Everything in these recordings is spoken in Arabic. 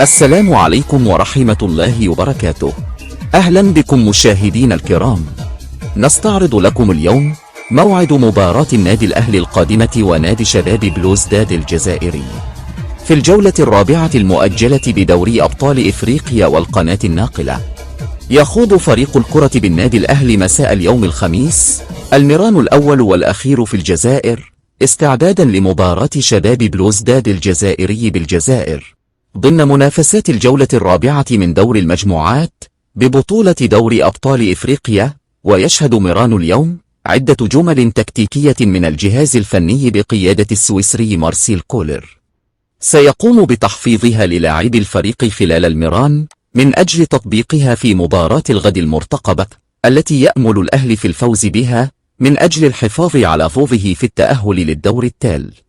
السلام عليكم ورحمة الله وبركاته. أهلا بكم مشاهدين الكرام. نستعرض لكم اليوم موعد مباراة النادي الأهلي القادمة ونادي شباب بلوزداد الجزائري في الجولة الرابعة المؤجلة بدوري أبطال إفريقيا والقناة الناقلة. يخوض فريق الكرة بالنادي الأهلي مساء اليوم الخميس المران الأول والأخير في الجزائر استعدادا لمباراة شباب بلوزداد الجزائري بالجزائر ضمن منافسات الجولة الرابعة من دور المجموعات ببطولة دوري أبطال إفريقيا. ويشهد مران اليوم عدة جمل تكتيكية من الجهاز الفني بقيادة السويسري مارسيل كولر، سيقوم بتحفيظها للاعبي الفريق خلال المران من أجل تطبيقها في مباراة الغد المرتقبة التي يأمل الأهلي في الفوز بها من أجل الحفاظ على حظوظه في التأهل للدور التالي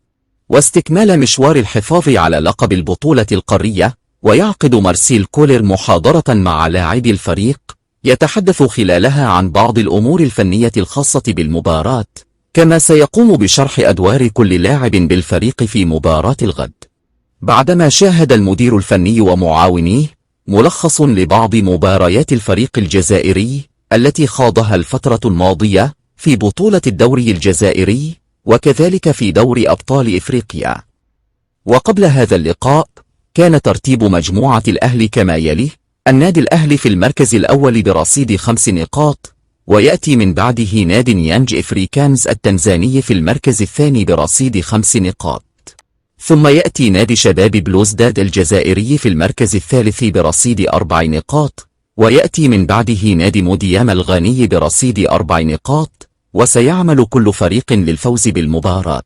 واستكمال مشوار الحفاظ على لقب البطولة القارية. ويعقد مارسيل كولر محاضرة مع لاعبي الفريق يتحدث خلالها عن بعض الأمور الفنية الخاصة بالمباراة، كما سيقوم بشرح أدوار كل لاعب بالفريق في مباراة الغد. بعدما شاهد المدير الفني ومعاونيه ملخص لبعض مباريات الفريق الجزائري التي خاضها الفترة الماضية في بطولة الدوري الجزائري وكذلك في دوري أبطال إفريقيا. وقبل هذا اللقاء كان ترتيب مجموعة الأهلي كما يلي: النادي الأهلي في المركز الأول برصيد 5 نقاط، ويأتي من بعده نادي يانج إفريكانز التنزاني في المركز الثاني برصيد 5 نقاط، ثم يأتي نادي شباب بلوزداد الجزائري في المركز الثالث برصيد 4 نقاط، ويأتي من بعده نادي موديام الغاني برصيد 4 نقاط. وسيعمل كل فريق للفوز بالمباراة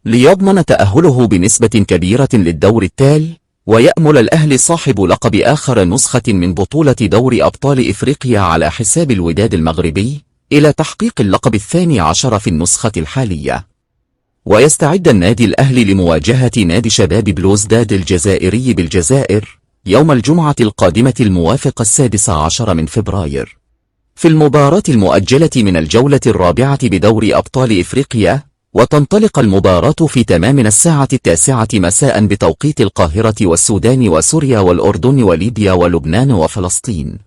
ليضمن تأهله بنسبة كبيرة للدور التالي، ويأمل الأهلي صاحب لقب آخر نسخة من بطولة دوري أبطال إفريقيا على حساب الوداد المغربي إلى تحقيق اللقب 12 في النسخة الحالية. ويستعد النادي الأهلي لمواجهة نادي شباب بلوزداد الجزائري بالجزائر يوم الجمعة القادمة الموافق 16 من فبراير في المباراة المؤجلة من الجولة الرابعة بدوري أبطال إفريقيا. وتنطلق المباراة في تمام الساعة 9 مساء بتوقيت القاهرة والسودان وسوريا والأردن وليبيا ولبنان وفلسطين،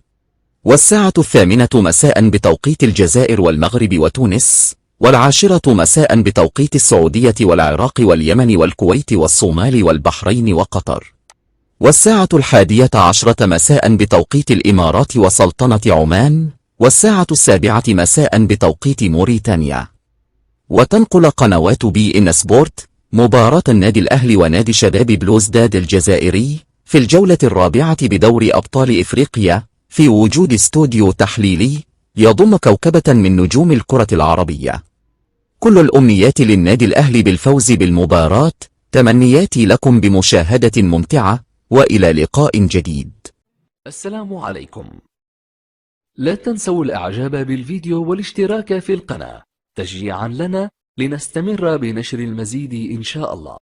والساعة 8 مساء بتوقيت الجزائر والمغرب وتونس، والعاشرة مساء بتوقيت السعودية والعراق واليمن والكويت والصومال والبحرين وقطر، والساعة 11 مساء بتوقيت الإمارات وسلطنة عمان، والساعة 7 مساء بتوقيت موريتانيا. وتنقل قنوات بي إن سبورت مباراة النادي الأهلي ونادي شباب بلوزداد الجزائري في الجولة الرابعة بدوري أبطال إفريقيا في وجود استوديو تحليلي يضم كوكبة من نجوم الكرة العربية. كل الأمنيات للنادي الأهلي بالفوز بالمباراة، تمنياتي لكم بمشاهدة ممتعة، وإلى لقاء جديد. السلام عليكم. لا تنسوا الإعجاب بالفيديو والاشتراك في القناة تشجيعا لنا لنستمر بنشر المزيد إن شاء الله.